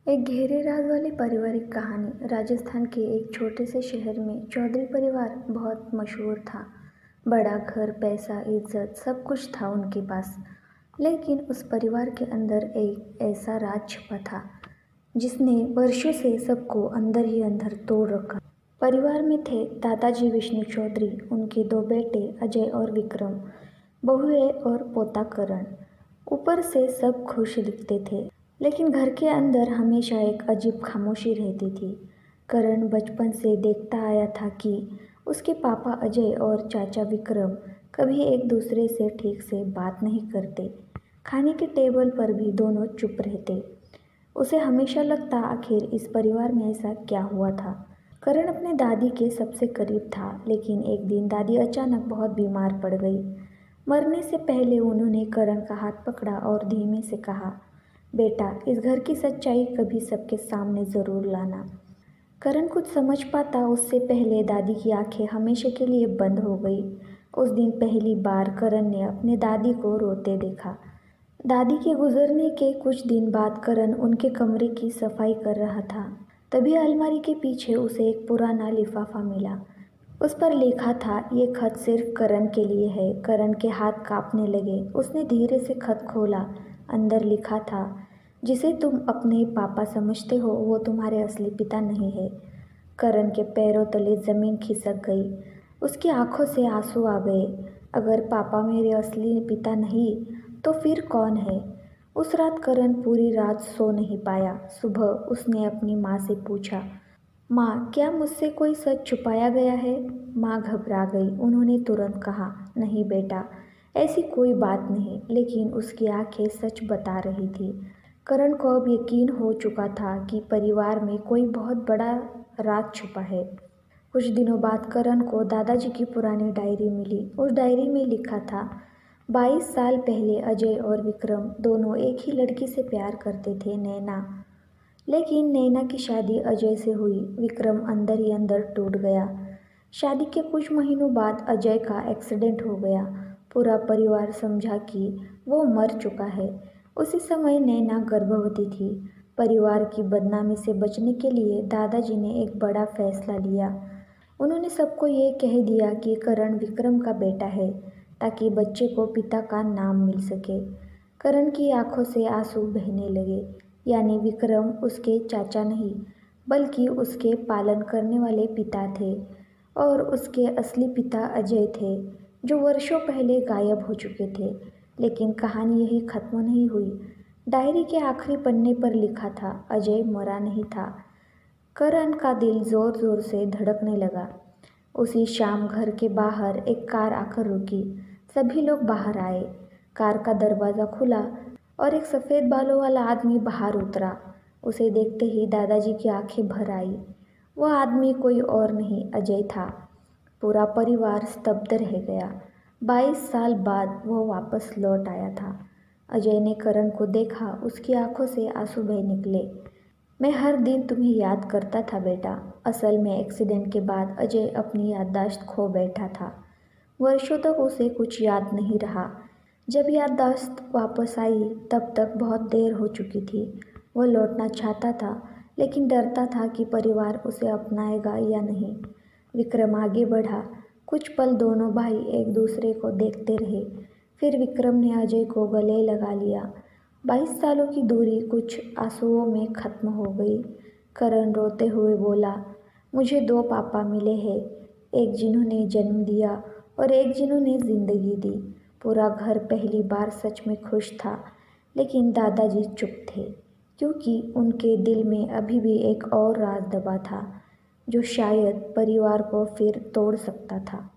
एक गहरे राज वाली पारिवारिक कहानी। राजस्थान के एक छोटे से शहर में चौधरी परिवार बहुत मशहूर था। बड़ा घर, पैसा, इज्जत सब कुछ था उनके पास। लेकिन उस परिवार के अंदर एक ऐसा राज छिपा था जिसने वर्षों से सबको अंदर ही अंदर तोड़ रखा। परिवार में थे दादाजी विष्णु चौधरी, उनके दो बेटे अजय और विक्रम, बहुएं और पोता करण। ऊपर से सब खुश दिखते थे, लेकिन घर के अंदर हमेशा एक अजीब खामोशी रहती थी। करण बचपन से देखता आया था कि उसके पापा अजय और चाचा विक्रम कभी एक दूसरे से ठीक से बात नहीं करते। खाने के टेबल पर भी दोनों चुप रहते। उसे हमेशा लगता आखिर इस परिवार में ऐसा क्या हुआ था। करण अपने दादी के सबसे करीब था, लेकिन एक दिन दादी अचानक बहुत बीमार पड़ गई। मरने से पहले उन्होंने करण का हाथ पकड़ा और धीमे से कहा, बेटा, इस घर की सच्चाई कभी सबके सामने ज़रूर लाना। करण कुछ समझ पाता उससे पहले दादी की आंखें हमेशा के लिए बंद हो गई। उस दिन पहली बार करण ने अपने दादी को रोते देखा। दादी के गुजरने के कुछ दिन बाद करण उनके कमरे की सफाई कर रहा था। तभी अलमारी के पीछे उसे एक पुराना लिफाफा मिला। उस पर लिखा था, ये खत सिर्फ करण के लिए है। करण के हाथ कांपने लगे। उसने धीरे से खत खोला। अंदर लिखा था, जिसे तुम अपने पापा समझते हो वो तुम्हारे असली पिता नहीं है। करण के पैरों तले ज़मीन खिसक गई। उसकी आंखों से आंसू आ गए। अगर पापा मेरे असली पिता नहीं तो फिर कौन है? उस रात करण पूरी रात सो नहीं पाया। सुबह उसने अपनी माँ से पूछा, माँ, क्या मुझसे कोई सच छुपाया गया है? माँ घबरा गई। उन्होंने तुरंत कहा, नहीं बेटा, ऐसी कोई बात नहीं। लेकिन उसकी आंखें सच बता रही थी। करण को अब यकीन हो चुका था कि परिवार में कोई बहुत बड़ा राज छुपा है। कुछ दिनों बाद करण को दादाजी की पुरानी डायरी मिली। उस डायरी में लिखा था, 22 साल पहले अजय और विक्रम दोनों एक ही लड़की से प्यार करते थे, नैना। लेकिन नैना की शादी अजय से हुई। विक्रम अंदर ही अंदर टूट गया। शादी के कुछ महीनों बाद अजय का एक्सीडेंट हो गया। पूरा परिवार समझा कि वो मर चुका है। उसी समय नैना गर्भवती थी। परिवार की बदनामी से बचने के लिए दादाजी ने एक बड़ा फैसला लिया। उन्होंने सबको ये कह दिया कि करण विक्रम का बेटा है, ताकि बच्चे को पिता का नाम मिल सके। करण की आंखों से आंसू बहने लगे। यानी विक्रम उसके चाचा नहीं, बल्कि उसके पालन करने वाले पिता थे। और उसके असली पिता अजय थे, जो वर्षों पहले गायब हो चुके थे। लेकिन कहानी यही खत्म नहीं हुई। डायरी के आखिरी पन्ने पर लिखा था, अजय मरा नहीं था। करण का दिल जोर जोर से धड़कने लगा। उसी शाम घर के बाहर एक कार आकर रुकी। सभी लोग बाहर आए। कार का दरवाज़ा खुला और एक सफ़ेद बालों वाला आदमी बाहर उतरा। उसे देखते ही दादाजी की आंखें भर आई। वह आदमी कोई और नहीं, अजय था। पूरा परिवार स्तब्ध रह गया। 22 साल बाद वह वापस लौट आया था। अजय ने करण को देखा। उसकी आंखों से आंसू बह निकले। मैं हर दिन तुम्हें याद करता था बेटा। असल में एक्सीडेंट के बाद अजय अपनी याददाश्त खो बैठा था। वर्षों तक उसे कुछ याद नहीं रहा। जब याददाश्त वापस आई तब तक बहुत देर हो चुकी थी। वह लौटना चाहता था, लेकिन डरता था कि परिवार उसे अपनाएगा या नहीं। विक्रम आगे बढ़ा। कुछ पल दोनों भाई एक दूसरे को देखते रहे। फिर विक्रम ने अजय को गले लगा लिया। 22 सालों की दूरी कुछ आंसुओं में खत्म हो गई। करण रोते हुए बोला, मुझे दो पापा मिले हैं, एक जिन्होंने जन्म दिया और एक जिन्होंने ज़िंदगी दी। पूरा घर पहली बार सच में खुश था। लेकिन दादाजी चुप थे, क्योंकि उनके दिल में अभी भी एक और राज दबा था, जो शायद परिवार को फिर तोड़ सकता था।